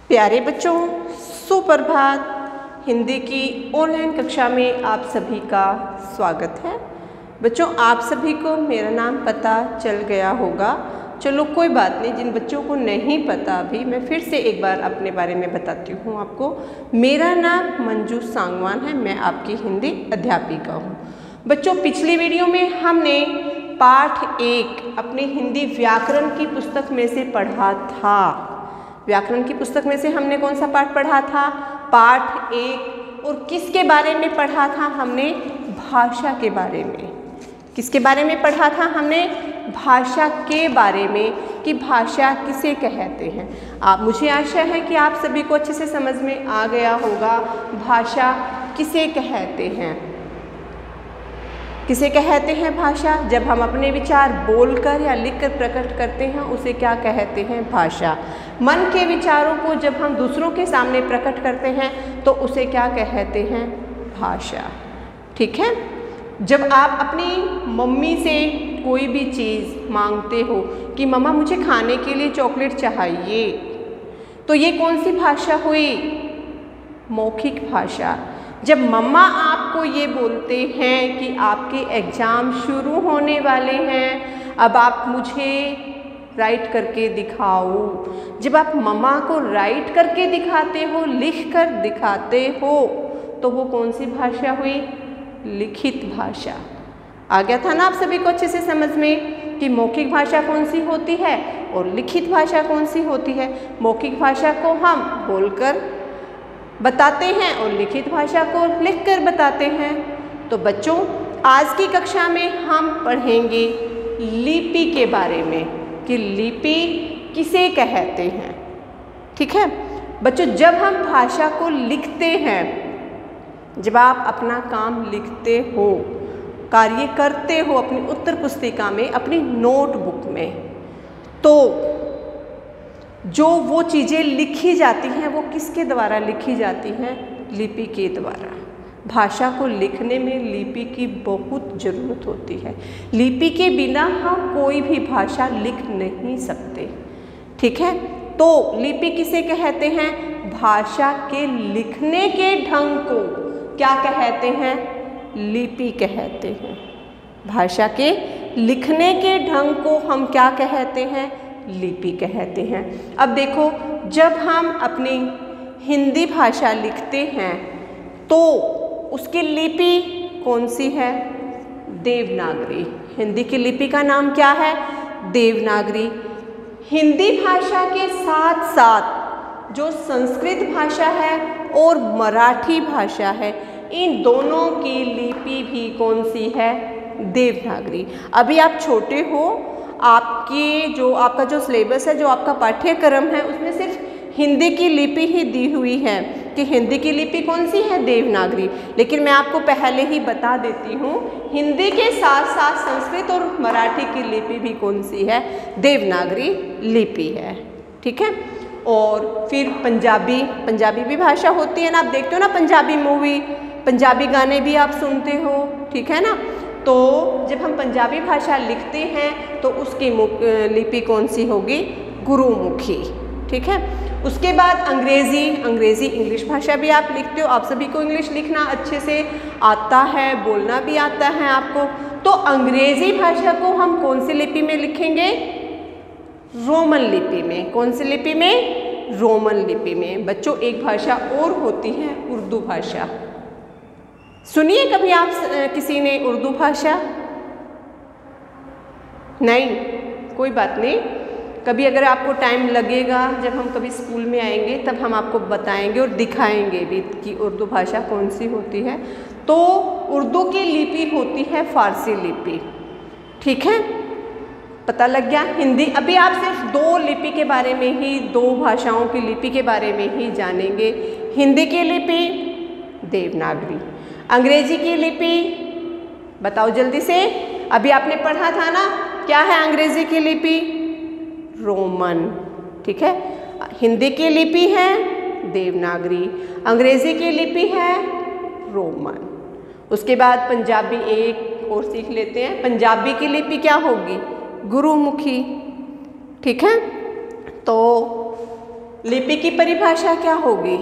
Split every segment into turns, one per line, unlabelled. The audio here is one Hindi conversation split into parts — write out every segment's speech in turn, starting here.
प्यारे बच्चों, सुप्रभात। हिंदी की ऑनलाइन कक्षा में आप सभी का स्वागत है। बच्चों, आप सभी को मेरा नाम पता चल गया होगा। चलो कोई बात नहीं, जिन बच्चों को नहीं पता अभी मैं फिर से एक बार अपने बारे में बताती हूँ आपको। मेरा नाम मंजू सांगवान है, मैं आपकी हिंदी अध्यापिका हूँ। बच्चों, पिछली वीडियो में हमने पाठ 1 अपने हिंदी व्याकरण की पुस्तक में से पढ़ा था। व्याकरण की पुस्तक में से हमने कौन सा पाठ पढ़ा था? पाठ 1। और किसके बारे में पढ़ा था? हमने भाषा के बारे में। किसके बारे में पढ़ा था? हमने भाषा के बारे में, कि भाषा किसे कहते हैं। मुझे आशा है कि आप सभी को अच्छे से समझ में आ गया होगा भाषा किसे कहते हैं। किसे कहते हैं भाषा? जब हम अपने विचार बोलकर या लिखकर प्रकट करते हैं उसे क्या कहते हैं? भाषा। मन के विचारों को जब हम दूसरों के सामने प्रकट करते हैं तो उसे क्या कहते हैं? भाषा। ठीक है। जब आप अपनी मम्मी से कोई भी चीज़ मांगते हो कि मम्मा मुझे खाने के लिए चॉकलेट चाहिए, तो ये कौन सी भाषा हुई? मौखिक भाषा। जब मम्मा आपको ये बोलते हैं कि आपके एग्ज़ाम शुरू होने वाले हैं, अब आप मुझे राइट करके दिखाओ। जब आप मम्मा को राइट करके दिखाते हो, लिख कर दिखाते हो, तो वो कौन सी भाषा हुई? लिखित भाषा। आ गया था ना आप सभी को अच्छे से समझ में कि मौखिक भाषा कौन सी होती है और लिखित भाषा कौन सी होती है। मौखिक भाषा को हम बोलकर बताते हैं और लिखित भाषा को लिखकर बताते हैं। तो बच्चों, आज की कक्षा में हम पढ़ेंगे लिपि के बारे में कि लिपि किसे कहते हैं। ठीक है बच्चों, जब हम भाषा को लिखते हैं, जब आप अपना काम लिखते हो, कार्य करते हो अपनी उत्तर पुस्तिका में, अपनी नोटबुक में, तो जो वो चीज़ें लिखी जाती हैं वो किसके द्वारा लिखी जाती हैं? लिपि के द्वारा। भाषा को लिखने में लिपि की बहुत ज़रूरत होती है। लिपि के बिना हम कोई भी भाषा लिख नहीं सकते। ठीक है, तो लिपि किसे कहते हैं? भाषा के लिखने के ढंग को क्या कहते हैं? लिपि कहते हैं। भाषा के लिखने के ढंग को हम क्या कहते हैं? लिपि कहते हैं। अब देखो, जब हम अपनी हिंदी भाषा लिखते हैं तो उसकी लिपि कौन सी है? देवनागरी। हिंदी की लिपि का नाम क्या है? देवनागरी। हिंदी भाषा के साथ साथ जो संस्कृत भाषा है और मराठी भाषा है, इन दोनों की लिपि भी कौन सी है? देवनागरी। अभी आप छोटे हो, आपका जो सिलेबस है, जो आपका पाठ्यक्रम है, उसमें सिर्फ हिंदी की लिपि ही दी हुई है कि हिंदी की लिपि कौन सी है? देवनागरी। लेकिन मैं आपको पहले ही बता देती हूँ, हिंदी के साथ साथ संस्कृत और मराठी की लिपि भी कौन सी है? देवनागरी लिपि है। ठीक है। और फिर पंजाबी भी भाषा होती है ना। आप देखते हो ना पंजाबी मूवी, पंजाबी गाने भी आप सुनते हो। ठीक है ना। तो जब हम पंजाबी भाषा लिखते हैं तो उसकी लिपि कौन सी होगी? गुरुमुखी। ठीक है। उसके बाद अंग्रेज़ी इंग्लिश भाषा भी आप लिखते हो। आप सभी को इंग्लिश लिखना अच्छे से आता है, बोलना भी आता है आपको। तो अंग्रेज़ी भाषा को हम कौन सी लिपि में लिखेंगे? रोमन लिपि में। कौन सी लिपि में? रोमन लिपि में। बच्चों, एक भाषा और होती है उर्दू भाषा। सुनिए कभी आप किसी ने उर्दू भाषा? नहीं, कोई बात नहीं। कभी अगर आपको टाइम लगेगा, जब हम कभी स्कूल में आएंगे तब हम आपको बताएंगे और दिखाएंगे भी कि उर्दू भाषा कौन सी होती है। तो उर्दू की लिपि होती है फारसी लिपि। ठीक है, पता लग गया। हिंदी, अभी आप सिर्फ 2 लिपि के बारे में ही, 2 भाषाओं की लिपि के बारे में ही जानेंगे। हिंदी की लिपि देवनागरी, अंग्रेजी की लिपि बताओ जल्दी से। अभी आपने पढ़ा था ना, क्या है अंग्रेजी की लिपि? रोमन। ठीक है। हिंदी की लिपि है देवनागरी, अंग्रेजी की लिपि है रोमन। उसके बाद पंजाबी एक और सीख लेते हैं। पंजाबी की लिपि क्या होगी? गुरुमुखी। ठीक है। तो लिपि की परिभाषा क्या होगी?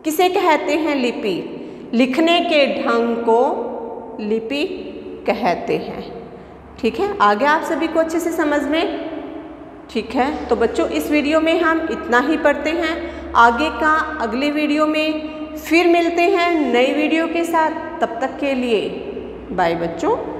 किसे कहते हैं लिपि? लिखने के ढंग को लिपि कहते हैं। ठीक है, आ गया आप सभी को अच्छे से समझ में? ठीक है, तो बच्चों इस वीडियो में हम इतना ही पढ़ते हैं। आगे का अगले वीडियो में फिर मिलते हैं नई वीडियो के साथ। तब तक के लिए बाय बच्चों।